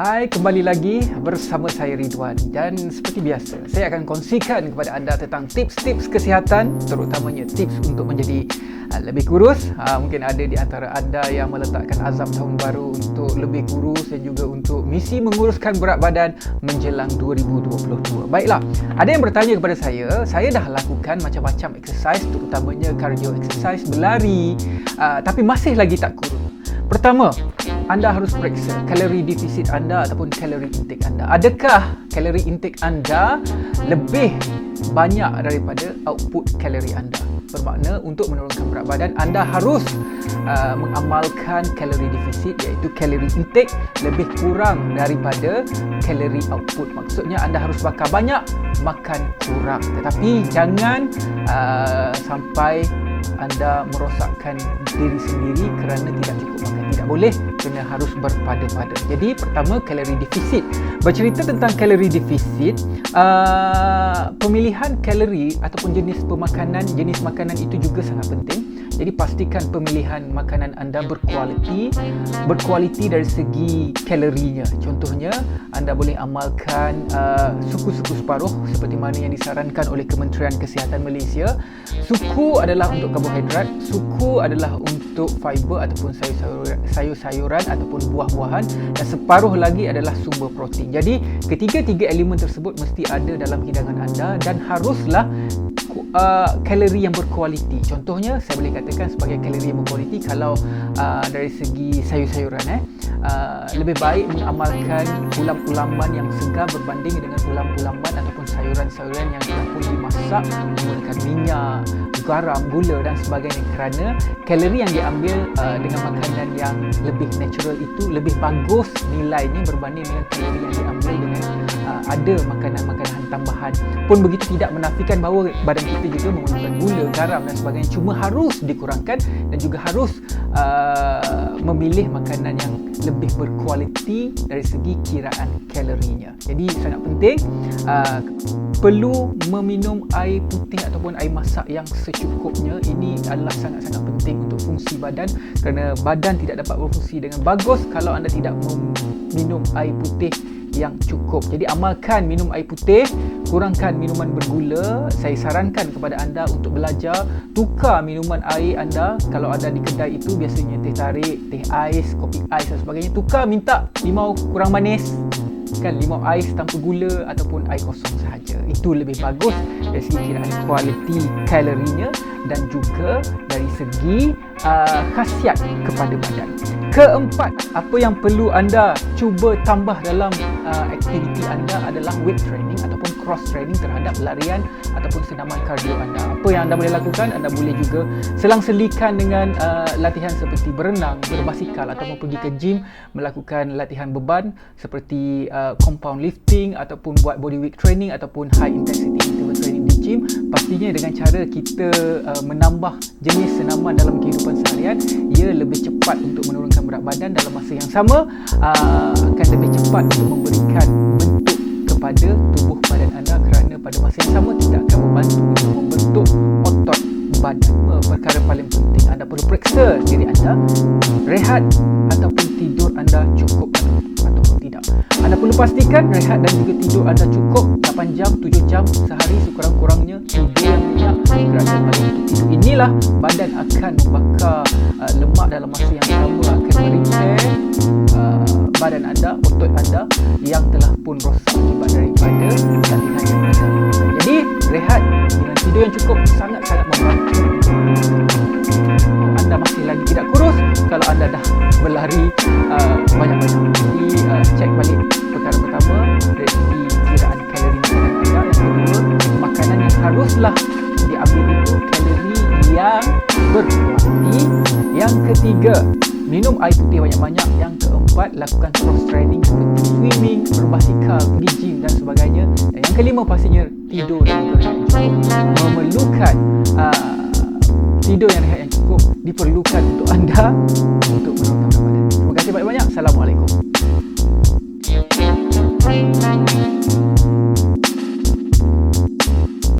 Hai, kembali lagi bersama saya Ridwan dan seperti biasa saya akan kongsikan kepada anda tentang tips-tips kesihatan, terutamanya tips untuk menjadi lebih kurus. Mungkin ada di antara anda yang meletakkan azam tahun baru untuk lebih kurus dan juga untuk misi menguruskan berat badan menjelang 2022. Baiklah, ada yang bertanya kepada saya dah lakukan macam-macam exercise, terutamanya cardio exercise, berlari, tapi masih lagi tak kurus. Pertama, anda harus periksa kalori defisit anda ataupun kalori intake anda. Adakah kalori intake anda lebih banyak daripada output kalori anda? Bermakna untuk menurunkan berat badan, anda harus mengamalkan kalori defisit, iaitu kalori intake lebih kurang daripada kalori output. Maksudnya anda harus bakar banyak, makan kurang. Tetapi jangan sampai anda merosakkan diri sendiri kerana tidak cukup makan. Tidak boleh, kena harus berpada-pada. Jadi pertama, kalori defisit. Bercerita tentang kalori defisit, pemilihan kalori ataupun jenis makanan itu juga sangat penting. Jadi pastikan pemilihan makanan anda berkualiti dari segi kalorinya. Contohnya, anda boleh amalkan suku-suku separuh seperti mana yang disarankan oleh Kementerian Kesihatan Malaysia. Suku adalah untuk karbohidrat, suku adalah untuk fiber ataupun sayur-sayuran ataupun buah-buahan, dan separuh lagi adalah sumber protein. Jadi ketiga-tiga elemen tersebut mesti ada dalam hidangan anda dan haruslah kalori yang berkualiti. Contohnya, saya boleh katakan sebagai kalori yang berkualiti kalau dari segi sayur-sayuran, lebih baik mengamalkan ulam-ulaman yang segar berbanding dengan ulam-ulaman ataupun sayuran-sayuran yang telah pun dimasak menggunakan minyak, garam, gula dan sebagainya, kerana kalori yang diambil dengan makanan yang lebih natural itu lebih bagus nilainya berbanding dengan kalori yang diambil dengan ada makanan-makanan tambahan. Pun begitu tidak menafikan bahawa badan kita juga menggunakan gula, garam dan sebagainya, cuma harus dikurangkan dan juga harus memilih makanan yang lebih berkualiti dari segi kiraan kalorinya. Jadi sangat penting perlu meminum air putih ataupun air masak yang secukupnya. Ini adalah sangat-sangat penting untuk fungsi badan, kerana badan tidak dapat berfungsi dengan bagus kalau anda tidak meminum air putih yang cukup. Jadi amalkan minum air putih, kurangkan minuman bergula. Saya sarankan kepada anda untuk belajar tukar minuman air anda. Kalau anda di kedai itu biasanya teh tarik, teh ais, kopi ais dan sebagainya, tukar minta limau kurang manis, kan, limau ais tanpa gula ataupun air kosong sahaja. Itu lebih bagus dari segi kiraan kualiti kalorinya dan juga dari segi khasiat kepada badan. Keempat, apa yang perlu anda cuba tambah dalam aktiviti anda adalah weight training ataupun cross training terhadap larian ataupun senaman kardio anda. Apa yang anda boleh lakukan? Anda boleh juga selang-selikan dengan latihan seperti berenang, berbasikal ataupun pergi ke gym, melakukan latihan beban seperti compound lifting ataupun buat body weight training ataupun high intensity interval training di gym. Pastinya dengan cara kita menambah jenis senaman dalam kehidupan seharian, ia lebih cepat untuk menurunkan berat badan dalam masa yang sama, akan lebih cepat untuk memberikan bentuk kepada tubuh badan anda, kerana pada masa yang sama tidak akan membantu untuk membentuk otot badan. Perkara paling penting, anda perlu periksa diri anda, rehat ataupun tidur anda cukup ataupun tidak. Anda perlu pastikan rehat dan juga tidur anda cukup 8 jam, 7 jam sehari sekurang-kurangnya. Tidur yang nyenyak, kerana pada tidur inilah badan akan membakar lemak dalam masa yang sama, akan merepair badan anda, otot anda yang telah pun rosak akibat daripada latihan yang anda lakukan. Jadi rehat dengan tidur yang cukup sangat-sangat membantu anda masih lagi tidak kurus kalau anda dah berlari banyak-banyak. Jadi cek balik perkara pertama dari segi kiraan kalori makanan anda. Yang kedua, makanan yang haruslah diambil itu kalori yang berkualiti. Yang ketiga, minum air putih banyak-banyak. Yang keempat, lakukan cross training seperti swimming, berbasikal, pergi gym dan sebagainya. Dan yang kelima, pastinya tidur dan juga rehat yang cukup. Memerlukan tidur yang rehat yang cukup diperlukan untuk anda untuk menurunkan berat badan. Terima kasih banyak-banyak. Assalamualaikum.